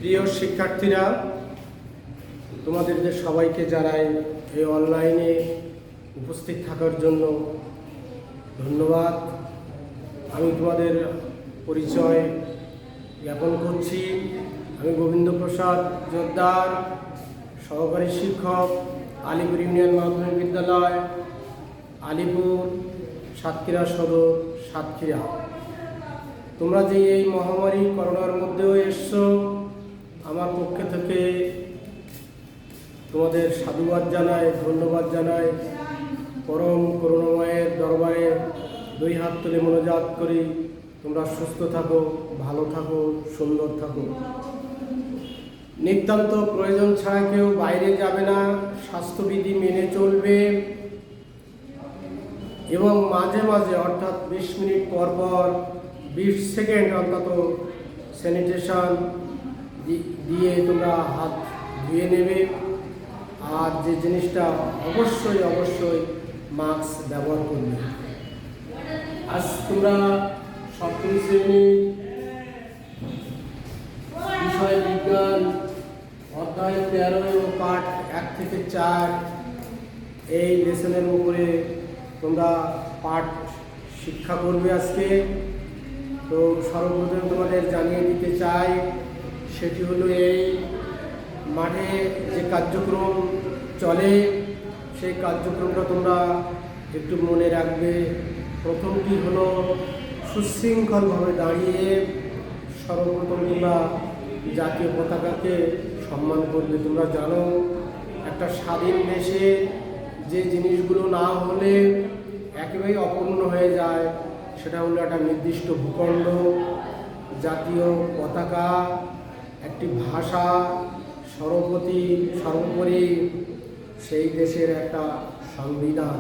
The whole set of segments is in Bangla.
প্রিয় শিক্ষার্থীরা, তোমাদের সবাইকে জানাই এই অনলাইনে উপস্থিত থাকার জন্য ধন্যবাদ। আমি তোমাদের পরিচয় জ্ঞাপন করছি। আমি গোবিন্দ প্রসাদ জোরদার, সহকারী শিক্ষক, আলিপুর ইউনিয়ন মাধ্যমিক বিদ্যালয়, আলিপুর, সাতক্ষীরা সদর, সাতক্ষীরা। তোমরা যে এই মহামারী করোনার মধ্যেও এসছো, আমার পক্ষ থেকে তোমাদের সাধুবাদ জানাই, ধন্যবাদ জানাই। পরম করুণাময়ের দরবারে দুই হাত তুলে মনোজাত করি, তোমরা সুস্থ থাকো, ভালো থাকো, সুন্দর থাকো। নিতান্ত প্রয়োজন ছাড়া কেউ বাইরে যাবে না, স্বাস্থ্যবিধি মেনে চলবে এবং মাঝে মাঝে অর্থাৎ 20 মিনিট পর পর 20 সেকেন্ড অন্তত স্যানিটেশন দিয়ে তোমরা হাত ধুয়ে নেবে। আর যে জিনিসটা অবশ্যই মাস্ক ব্যবহার করবে। আজ তোমরা সপ্তম শ্রেণী বিষয় বিজ্ঞান অধ্যায় 13 ও পাঠ 1 থেকে 4 এই লেসনের উপরে তোমরা পাঠ শিক্ষা করবে আজকে। তো সর্বপ্রথম তোমাদের জানিয়ে দিতে চাই, সেটি হলো এই মাঠে যে কার্যক্রম চলে সেই কার্যক্রমটা তোমরা একটু মনে রাখবে। প্রথমটি হলো সুশৃঙ্খলভাবে দাঁড়িয়ে সর্বপ্রথম তোমরা জাতীয় পতাকাকে সম্মান করবে। তোমরা জানো, একটা স্বাধীন দেশে যে জিনিসগুলো না হলে একেবারেই অপূর্ণ হয়ে যায়, সেটা হলো একটা নির্দিষ্ট ভূখণ্ড, জাতীয় পতাকা, একটি ভাষা, সর্বোপরি সেই দেশের একটা সংবিধান।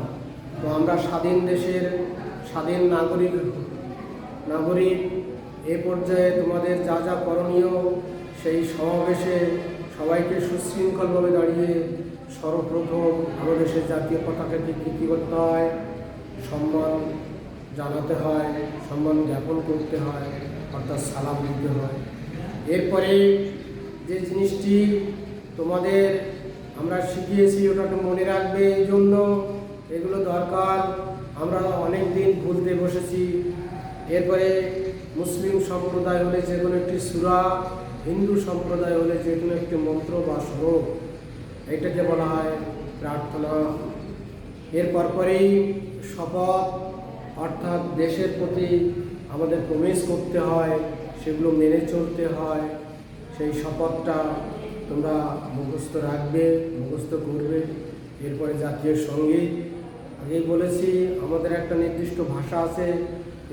তো আমরা স্বাধীন দেশের স্বাধীন নাগরিক। এ পর্যায়ে তোমাদের যা যা করণীয়, সেই সমাবেশে সবাইকে সুশৃঙ্খলভাবে দাঁড়িয়ে সর্বপ্রথম আমাদের দেশের জাতীয় পতাকাকে কী করতে হয়, সম্মান জানাতে হয়, সম্মান জ্ঞাপন করতে হয়, অর্থাৎ সালাম দিতে হয়। এরপরে যে জিনিসটি তোমাদের আমরা শিখিয়েছি ওটাকে মনে রাখবে। এই জন্য এগুলো দরকার, আমরা অনেক দিন ভুলতে বসেছি। এরপরে মুসলিম সম্প্রদায় হলে যে কোনো একটি সূরা, হিন্দু সম্প্রদায় হলে যে কোনো একটি মন্ত্র বা শ্লোক, এটাকে বলা হয় প্রার্থনা। এরপর পরেই শপথ, অর্থাৎ দেশের প্রতি আমাদের প্রমিস করতে হয়, সেগুলো মেনে চলতে হয়। সেই শপথটা তোমরা মুখস্থ রাখবে, মুখস্থ করবে। এরপরে জাতীয় সঙ্গীত, আগেই বলেছি আমাদের একটা নির্দিষ্ট ভাষা আছে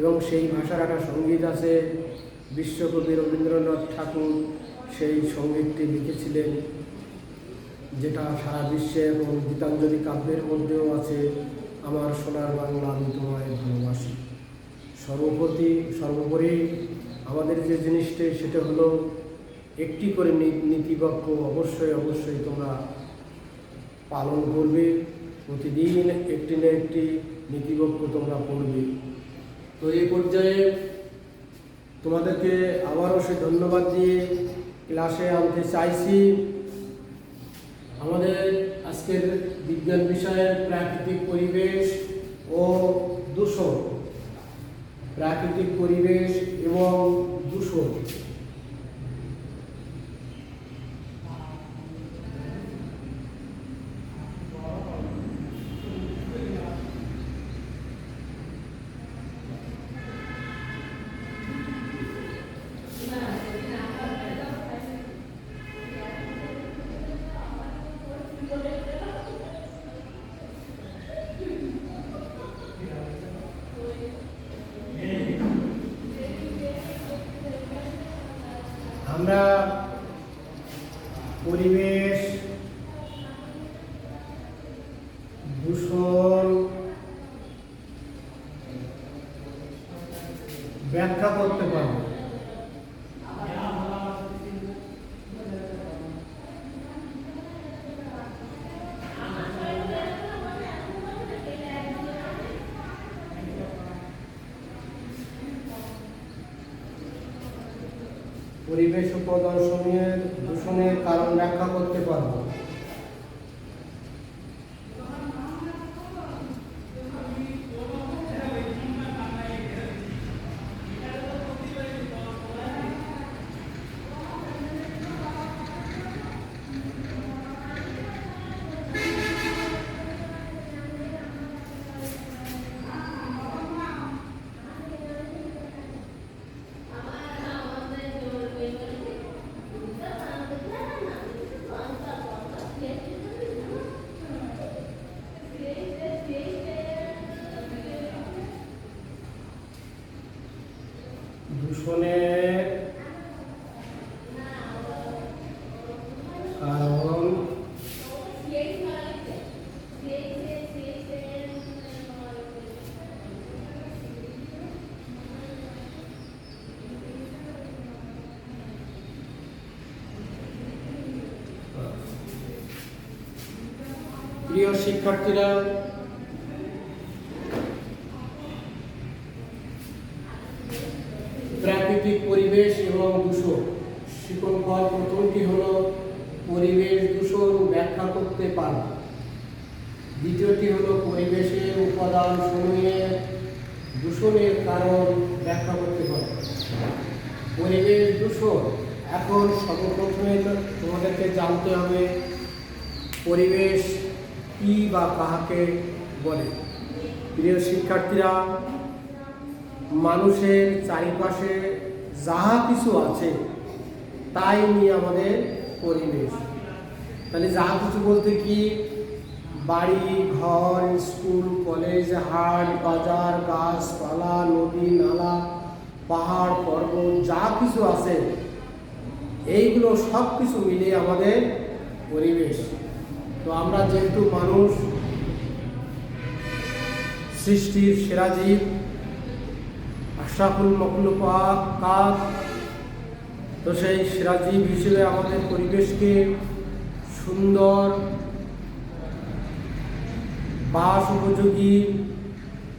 এবং সেই ভাষার একটা সঙ্গীত আছে। বিশ্বকবি রবীন্দ্রনাথ ঠাকুর সেই সঙ্গীতটি লিখেছিলেন, যেটা সারা বিশ্বে এবং গীতাঞ্জলি কাব্যের মধ্যেও আছে, আমার সোনার বাংলা আমি তোমায় ভালোবাসি। সর্বোপরি আমাদের যে জিনিসটি সেটা হলো একটি করে নীতিবাক্য অবশ্যই তোমরা পালন করবে। প্রতিদিন একটি না একটি নীতিবাক্য তোমরা পড়বে। তো এই পর্যায়ে তোমাদেরকে আবারও সে ধন্যবাদ দিয়ে ক্লাসে আনতে চাইছি। আমাদের আজকের বিজ্ঞান বিষয়ের প্রাকৃতিক পরিবেশ ও দূষণ, প্রাকৃতিক পরিবেশ এবং দূষণ। আমরা পরিবেশ দূষণ ব্যাখ্যা করতে পারব। পরিবেশ উপাদানসমূহের দূষণের কারণ ব্যাখ্যা করতে পারব। দূষণের কারণ প্রিয় শিক্ষার্থীরা, প্রাকৃতিক পরিবেশ এবং দূষণ শিক্ষণফল প্রথমটি হলো পরিবেশ দূষণ ব্যাখ্যা করতে পারা। দ্বিতীয়টি হলো পরিবেশের উপাদান সমূহের দূষণের কারণ ব্যাখ্যা করতে পারা। পরিবেশ দূষণ, এখন সর্বপ্রথমে তোমাদেরকে জানতে হবে পরিবেশ কি বা কাহাকে বলে। প্রিয় শিক্ষার্থীরা, মানুষের চারিপাশে যাহা কিছু আছে তাই নিয়ে আমাদের পরিবেশ। তাহলে যাহা কিছু বলতে কি, বাড়ি ঘর, স্কুল কলেজ, হাট বাজার, গাছপালা, নদী নালা, পাহাড় পর্বত, যা কিছু আছে এইগুলো সব কিছু মিলিয়ে আমাদের পরিবেশ। তো আমরা যেহেতু মানুষ সৃষ্টির সেরা জীব, আশরাফুল মাখলুকাত, তো সেই সেরা জীব হিসেবে আমাদের পরিবেশকে সুন্দর, বাস উপযোগী,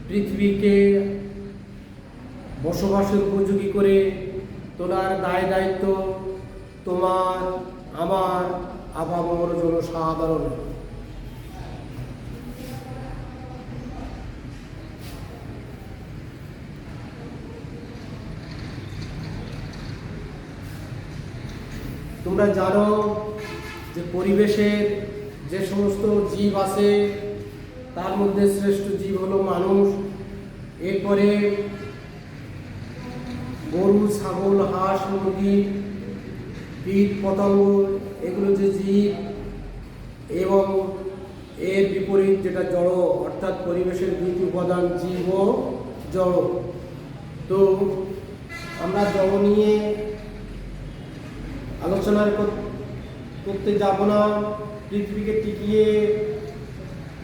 পৃথিবীকে বসবাসের উপযোগী করে তোলার দায় দায়িত্ব তোমার, আমার, আপামর জনসাধারণ। তোমরা জানো যে পরিবেশের যে সমস্ত জীব আছে তার মধ্যে শ্রেষ্ঠ জীব হলো মানুষ, এরপরে গরু, ছাগল, হাঁস, মুরগি, কীট পতঙ্গ, এগুলো যে জীব, এবং এর বিপরীত যেটা জড়, অর্থাৎ পরিবেশের দুটি উপাদান জীব ও জড়। তো আমরা জড় নিয়ে আলোচনা করতে যাব না। পৃথিবীকে টিকিয়ে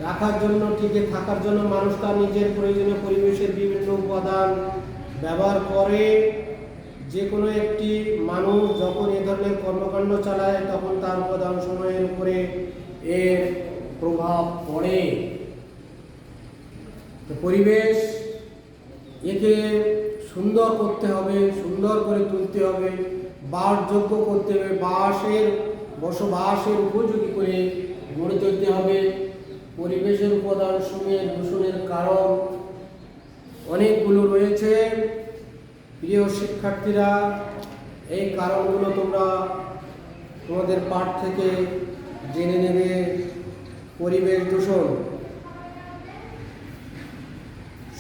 রাখার জন্য, টিকে থাকার জন্য মানুষ তার নিজের প্রয়োজনীয় পরিবেশের বিভিন্ন উপাদান ব্যবহার করে। যে কোনো একটি মানুষ যখন এ ধরনের কর্মকাণ্ড চালায় তখন তার উপাদান সময়ের উপরে এর প্রভাব পড়ে। তো পরিবেশ একে সুন্দর করতে হবে, সুন্দর করে তুলতে হবে, বাসযোগ্য করতে হবে, বসবাসের উপযোগী করে গড়ে তুলতে হবে। পরিবেশের উপাদান সমূহের দূষণের কারণ অনেকগুলো রয়েছে। প্রিয় শিক্ষার্থীরা, এই কারণগুলো তোমরা তোমাদের পাঠ থেকে জেনে নেবে। পরিবেশ দূষণ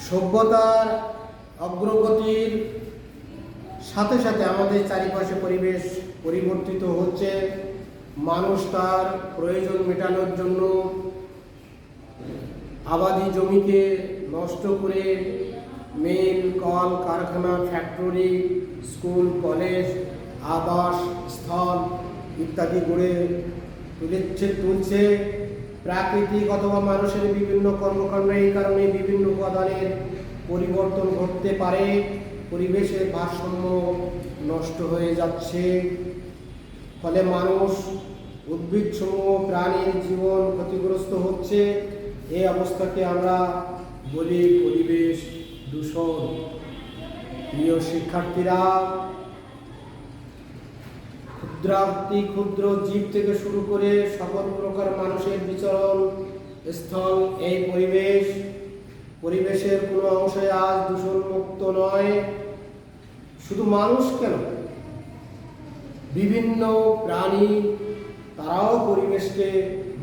সভ্যতার অগ্রগতির সাথে সাথে আমাদের চারিপাশে পরিবেশ পরিবর্তিত হচ্ছে। মানুষ তার প্রয়োজন মেটানোর জন্য আবাদি জমিকে নষ্ট করে মিল, কল কারখানা, ফ্যাক্টরি, স্কুল কলেজ, আবাস স্থল ইত্যাদি গড়ে তুলছে। প্রাকৃতিক অথবা মানুষের বিভিন্ন কর্মকাণ্ড এই কারণে বিভিন্ন উপাদানের পরিবর্তন ঘটতে পারে। পরিবেশের ভারসাম্য নষ্ট হয়ে যাচ্ছে। ফলে মানুষ, উদ্ভিদসমূহ, প্রাণীর জীবন ক্ষতিগ্রস্ত হচ্ছে। এই অবস্থাকে আমরা বলি পরিবেশ দূষণ। প্রিয় শিক্ষার্থীরা, ক্ষুদ্রাতি ক্ষুদ্র জীব থেকে শুরু করে সকল প্রকার মানুষের বিচরণ স্থল এই পরিবেশের কোনো অংশে আজ দূষণমুক্ত নয়। শুধু মানুষ কেন, বিভিন্ন প্রাণী তারাও পরিবেশকে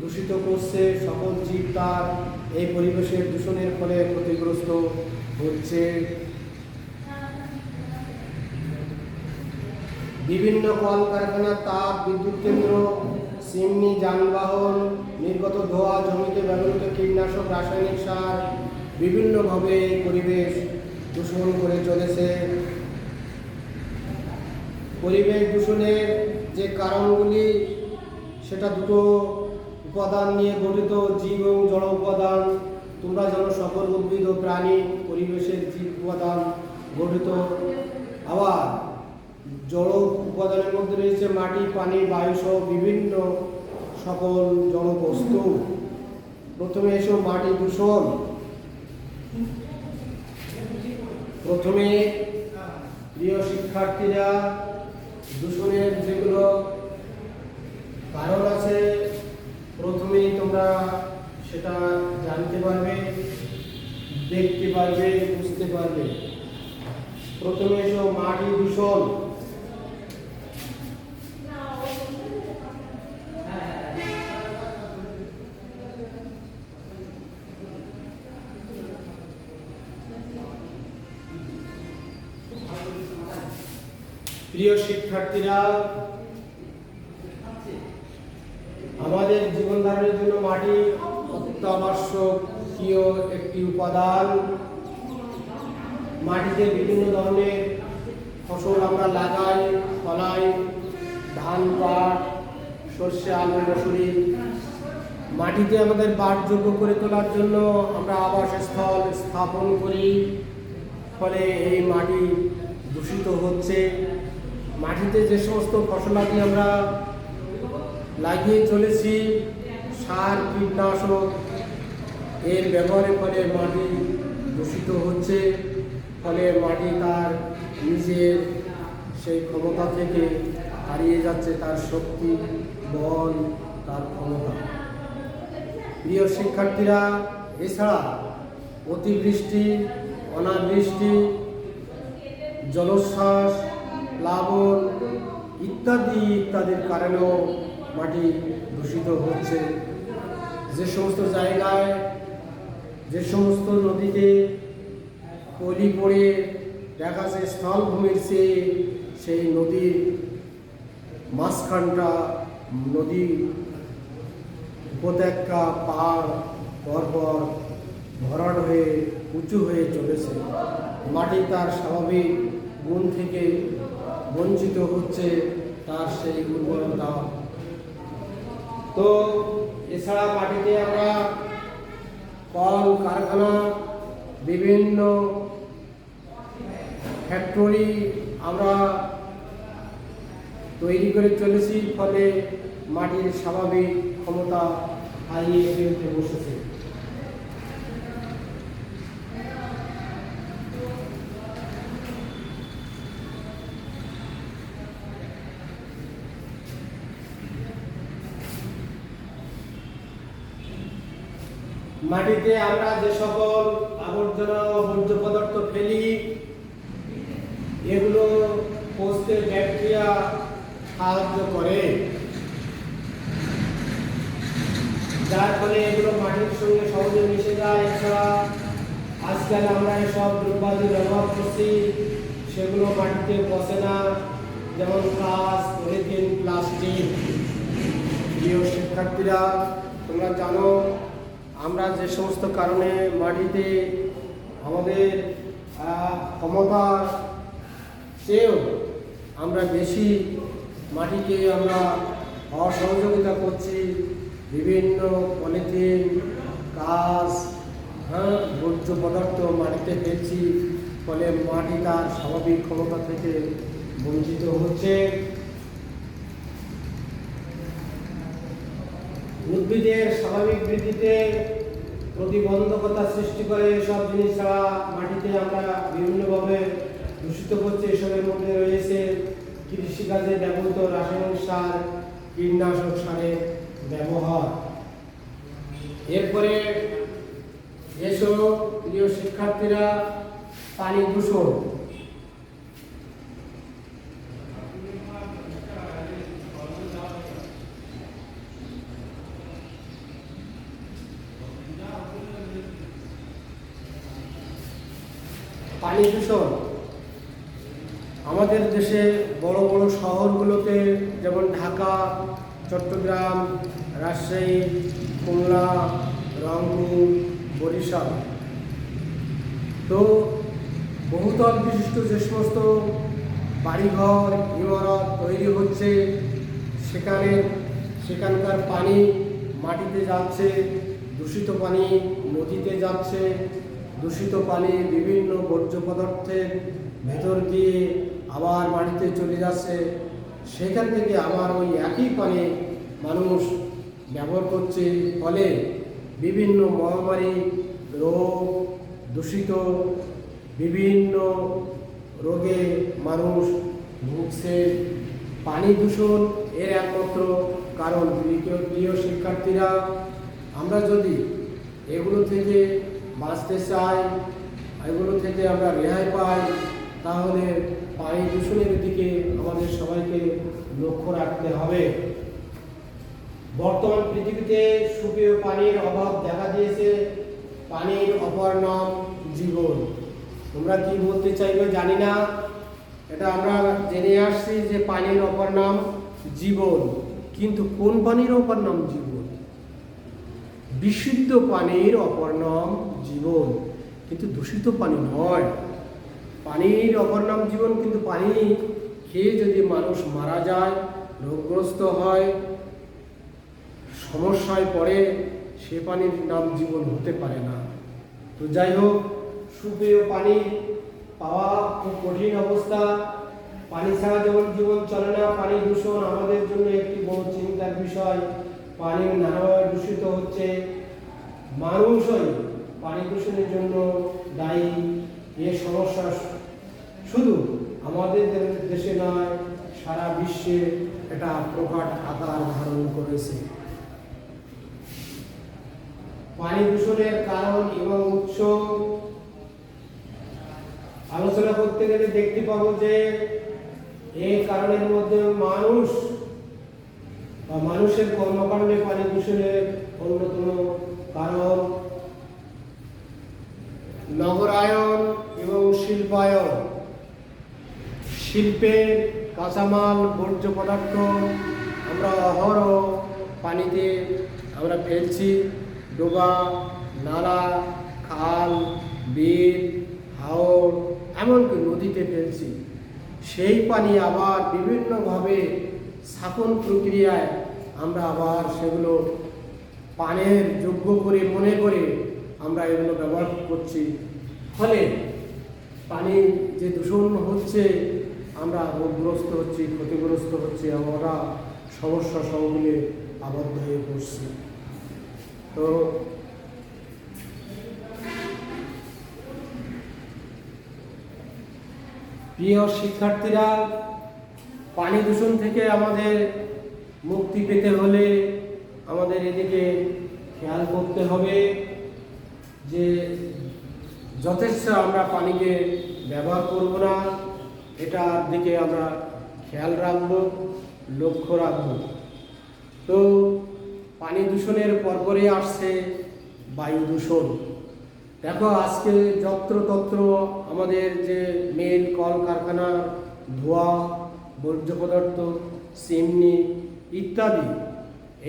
দূষিত করছে। সকল জীব তার এই পরিবেশের দূষণের ফলে ক্ষতিগ্রস্ত হচ্ছে। বিভিন্ন কলকারখানা, তাপ বিদ্যুৎ কেন্দ্র, চিমনি, যানবাহন, নির্গত ধোঁয়া, জমিতে ব্যবহৃত কীটনাশক, রাসায়নিক সার বিভিন্নভাবে এই পরিবেশ দূষণ করে চলেছে। পরিবেশ দূষণের যে কারণগুলি, সেটা দুটো উপাদান নিয়ে গঠিত, জীব এবং জড় উপাদান। তোমরা জানো সকল উদ্ভিদ ও প্রাণী পরিবেশের জীব উপাদান গঠিত। আবার জড় উপাদানের মধ্যে রয়েছে মাটি, পানি, বায়ু সহ বিভিন্ন সকল জড় বস্তু। প্রথমে এসো মাটি দূষণ। প্রথমে প্রিয় শিক্ষার্থীরা, দূষণের যেগুলো কারণ আছে প্রথমেই তোমরা সেটা জানতে পারবে, দেখতে পারবে, বুঝতে পারবে। প্রথমে এসো মাটি দূষণ। প্রিয় শিক্ষার্থীরা, আমাদের জীবন ধারণের জন্য মাটি অত্যাবশ্যকীয় একটি উপাদান। মাটিতে বিভিন্ন ধরনের ফসল আমরা লাগাই, ফলাই, ধান, পাট, সর্ষে, আলু, মসুরি। মাটিতে আমাদের বাসযোগ্য করে তোলার জন্য আমরা আবাসস্থল স্থাপন করি, ফলে এই মাটি দূষিত হচ্ছে। মাটিতে যে সমস্ত ফসলাদি আমরা লাগিয়ে চলেছি, সার, কীটনাশক এর ব্যবহারের ফলে মাটি দূষিত হচ্ছে। ফলে মাটি তার নিজের সেই ক্ষমতা থেকে হারিয়ে যাচ্ছে, তার শক্তি, বল, তার ক্ষমতা। প্রিয় শিক্ষার্থীরা, এছাড়া অতিবৃষ্টি, অনাবৃষ্টি, জলোচ্ছ্বাস, প্লাবন ইত্যাদির কারণেও মাটি দূষিত হচ্ছে। যে সমস্ত জায়গায়, যে সমস্ত নদীতে পলি পড়ে দেখা যায় স্থলভূমির চেয়ে সেই নদীর মাঝখানটা, নদী উপত্যকা, পাহাড় পরপর ভরাট হয়ে উঁচু হয়ে চলেছে। মাটি তার স্বাভাবিক গুণ থেকে বঞ্চিত হচ্ছে, তার সেই উর্বরতা। তো এছাড়া মাটিতে আমরা কল কারখানা, বিভিন্ন ফ্যাক্টরি আমরা তৈরি করে চলেছি, ফলে মাটির স্বাভাবিক ক্ষমতা হারিয়ে ফেলতে বসেছে। মাটিতে আমরা যে সকল আবর্জনা ও বর্জ্য পদার্থ ফেলি, এগুলো পচতে ব্যাকটেরিয়া সাহায্য করে, যার ফলে এগুলো মাটির সঙ্গে সহজে মিশে যায়। এছাড়া আজকাল আমরা এসব দ্রব্যাদি ব্যবহার করছি, সেগুলো মাটিতে পচে না, যেমন কাঁচ, পলিথিন, প্লাস্টিক। প্রিয় শিক্ষার্থীরা, তোমরা জানো আমরা যে সমস্ত কারণে মাটিতে আমাদের ক্ষমতা চেয়েও আমরা বেশি মাটিকে আমরা অসহযোগিতা করছি, বিভিন্ন পলিথিন, কাঁচ, বর্জ্য পদার্থ মাটিতে ফেলছি, ফলে মাটি তার স্বাভাবিক ক্ষমতা থেকে বঞ্চিত হচ্ছে। উদ্ভিদের স্বাভাবিক বৃদ্ধিতে প্রতিবন্ধকতা সৃষ্টি করে এসব জিনিস ছাড়া মাটিতে আমরা বিভিন্নভাবে দূষিত করছি। এসবের মধ্যে রয়েছে কৃষিকাজে ব্যবহৃত রাসায়নিক সার, কীটনাশক সারের ব্যবহার। এরপরে এসো প্রিয় শিক্ষার্থীরা, পানি দূষণ। পানি দূষণ আমাদের দেশে বড় বড় শহরগুলোতে, যেমন ঢাকা, চট্টগ্রাম, রাজশাহী, খুলনা, রংপুর, বরিশাল, তো বহুতল বিশিষ্ট যে সমস্ত বাড়িঘর ইমারত তৈরি হচ্ছে, সেখানকার পানি মাটিতে যাচ্ছে, দূষিত পানি নদীতে যাচ্ছে, দূষিত পানি বিভিন্ন বর্জ্য পদার্থের ভেতর দিয়ে আবার মাটিতে চলে যাচ্ছে। সেখান থেকে আবার ওই একই পানি মানুষ ব্যবহার করছে, ফলে বিভিন্ন মহামারী রোগ, দূষিত বিভিন্ন রোগে মানুষ ভুগছে। পানি দূষণ এর একমাত্র কারণ। প্রিয় শিক্ষার্থীরা, আমরা যদি এগুলো থেকে বাঁচতে চাই, এগুলো থেকে আমরা রেহাই পাই, তাহলে পানি দূষণের দিকে আমাদের সবাইকে লক্ষ্য রাখতে হবে। বর্তমান পৃথিবীতে সুপেয় পানির অভাব দেখা দিয়েছে। পানির অপর নাম জীবন। তোমরা কি বলতে চাইবে জানি না, এটা আমরা জেনে আসছি যে পানির অপর নাম জীবন। কিন্তু কোন পানির অপর নাম জীবন? বিশুদ্ধ পানির অপর নাম জীবন, কিন্তু দূষিত পানি নয়। পানির অপর নাম জীবন, কিন্তু পানি খেয়ে যদি মানুষ মারা যায়, রোগগ্রস্ত হয়, সমস্যায় পড়ে, সে পানির নাম জীবন হতে পারে না। তো যাই হোক, সুপেয় পানি পাওয়া খুব কঠিন অবস্থা। পানি ছাড়া যেমন জীবন চলে না, পানি দূষণ আমাদের জন্য একটি বড় চিন্তার বিষয়। পানি নানাভাবে দূষিত হচ্ছে, মানুষই পানি দূষণের জন্য দায়ী। এই সমস্যা শুধু আমাদের দেশে নয়, সারা বিশ্বে এটা প্রকট আকার ধারণ করেছে। পানি দূষণের কারণ এবং উৎস আলোচনা করতে গেলে দেখতে পাবো যে এই কারণের মধ্যে মানুষ বা মানুষের কর্মকাণ্ডে পানি দূষণের অন্যতম কারণ। নগরায়ন এবং শিল্পায়ন, শিল্পের কাঁচামাল বর্জ্য পদার্থ আমরা অহরহ পানিতে আমরা ফেলছি। ডোবা, নালা, খাল, বিল, হাওর, এমনকি নদীতে ফেলছি। সেই পানি আবার বিভিন্নভাবে শাসন প্রক্রিয়ায় আমরা আবার সেগুলো পানের যোগ্য করে মনে করে আমরা এগুলো ব্যবহার করছি। ফলে পানি যে দূষণ হচ্ছে, আমরা রোগগ্রস্ত হচ্ছি, ক্ষতিগ্রস্ত হচ্ছি, আমরা সমস্যা সমূলে আবদ্ধ হয়ে পড়ছি। তো প্রিয় শিক্ষার্থীরা, পানি দূষণ থেকে আমাদের মুক্তি পেতে হলে আমাদের এদিকে খেয়াল করতে হবে যে যথেষ্ট আমরা পানিকে ব্যবহার করব না, এটার দিকে আমরা খেয়াল রাখব, লক্ষ্য রাখব। তো পানি দূষণের পরপরই আসছে বায়ু দূষণ। দেখো, আজকে যত্রতত্র আমাদের যে মিল, কলকারখানার ধোঁয়া, বর্জ্য পদার্থ, চিমনি ইত্যাদি,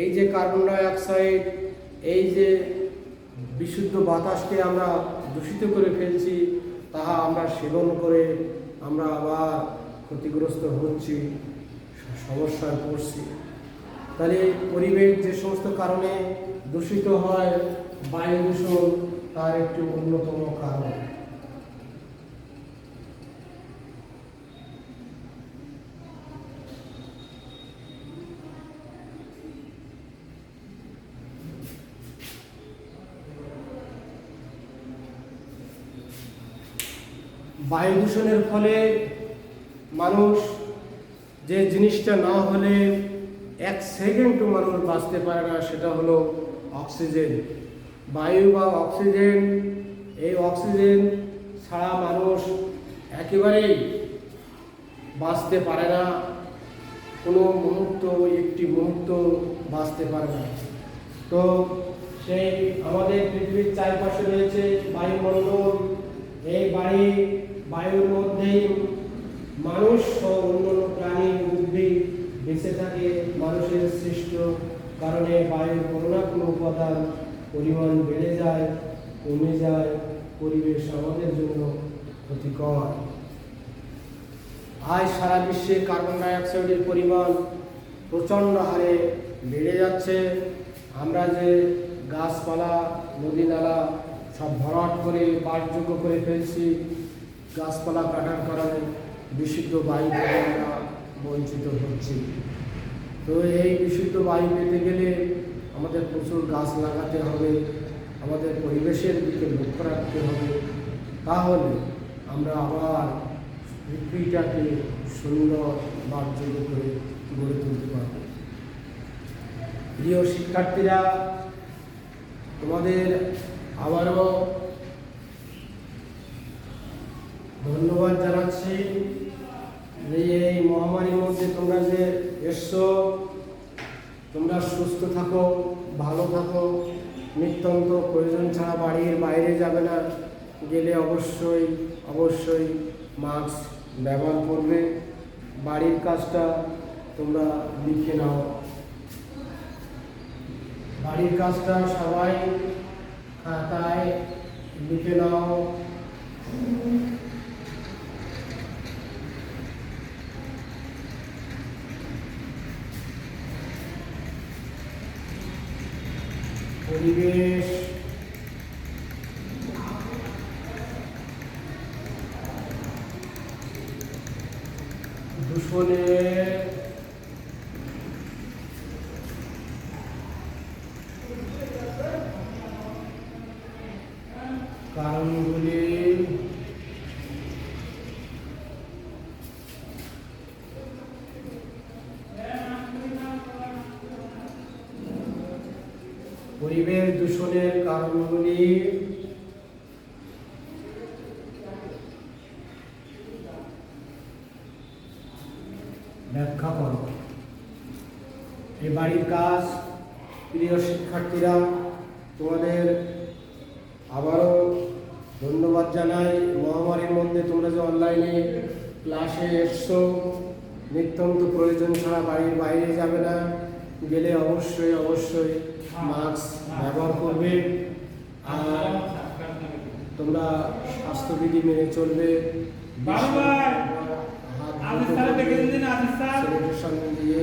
এই যে কার্বন ডাই অক্সাইড, এই যে বিশুদ্ধ বাতাসকে আমরা দূষিত করে ফেলছি, তাহা আমরা সেবন করে আমরা আবার ক্ষতিগ্রস্ত হচ্ছি, সমস্যায় পড়ছি। তাহলে পরিবেশ যে সমস্ত কারণে দূষিত হয়, বায়ু দূষণ তার একটি অন্যতম কারণ। বায়ু দূষণের ফলে মানুষ যে জিনিসটা না হলে 1 সেকেন্ডও মানুষ বাঁচতে পারে না, সেটা হলো অক্সিজেন। বায়ু বা অক্সিজেন, এই অক্সিজেন ছাড়া মানুষ একেবারেই বাঁচতে পারে না, কোনো মুহূর্ত, একটি মুহূর্ত বাঁচতে পারে না। তো সেই আমাদের পৃথিবীর চারপাশে রয়েছে বায়ুমণ্ডল। এই বায়ুর মধ্যেই মানুষ ও অন্যান্য প্রাণী উদ্ভিদ বেঁচে থাকে। মানুষের সৃষ্ট কারণে বায়ুর কোনো না কোনো উপাদান পরিমাণ বেড়ে যায়, কমে যায়, পরিবেশ আমাদের জন্য ক্ষতিকর। আজ সারা বিশ্বে কার্বন ডাইঅক্সাইডের পরিমাণ প্রচণ্ড হারে বেড়ে যাচ্ছে। আমরা যে গাছপালা, নদী নালা সব ভরাট করে বাসযোগ্য করে ফেলছি, গাছপালা কাটার কারণে বিশুদ্ধ বায়ু থেকে আমরা বঞ্চিত হচ্ছি। তো এই বিশুদ্ধ বায়ু পেতে গেলে আমাদের প্রচুর গাছ লাগাতে হবে, আমাদের পরিবেশের দিকে লক্ষ্য রাখতে হবে, তাহলে আমরা আবার পৃথিবীটাকে সুন্দর বাসযোগ্য করে গড়ে তুলতে পারব। প্রিয় শিক্ষার্থীরা, তোমাদের আবারও ধন্যবাদ জানাচ্ছি যে এই মহামারীর মধ্যে তোমরা যে এসছো, তোমরা সুস্থ থাকো, ভালো থাকো, নিত্যন্ত প্রয়োজন ছাড়া বাড়ির বাইরে যাবে না, গেলে অবশ্যই মাস্ক ব্যবহার করবে। বাড়ির কাজটা তোমরা লিখে নাও, বাড়ির কাজটা সবাই খাতায় লিখে নাও। পরিবেশ দূষণের কারণগুলি পরিবেশ দূষণের কারণগুলি ব্যাখ্যা করো। এই বাড়ির কাজ। প্রিয় শিক্ষার্থীরা, তোমাদের আবারও ধন্যবাদ জানাই। মহামারীর মধ্যে তোমরা যে অনলাইনে ক্লাসে এসছো, নিত্যন্ত প্রয়োজন ছাড়া বাড়ির বাইরে যাবে না, গেলে অবশ্যই মাস্ক ব্যবহার করবে, আর তোমরা স্বাস্থ্যবিধি মেনে চলবে, স্যানিটেশন দিয়ে,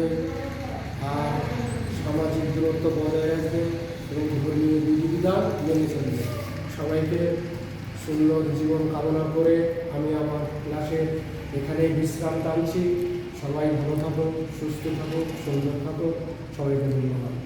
আর সামাজিক দূরত্ব বজায় রাখবে এবং ধর্মীয় বিধিবিধান মেনে চলবে। সবাইকে সুন্দর জীবন কামনা করে আমি আমার ক্লাসে এখানে বিশ্রাম টানছি। সবাই ভালো থাকো, সুস্থ থাকো, সুন্দর থাকো। সবাইকে ধন্যবাদ।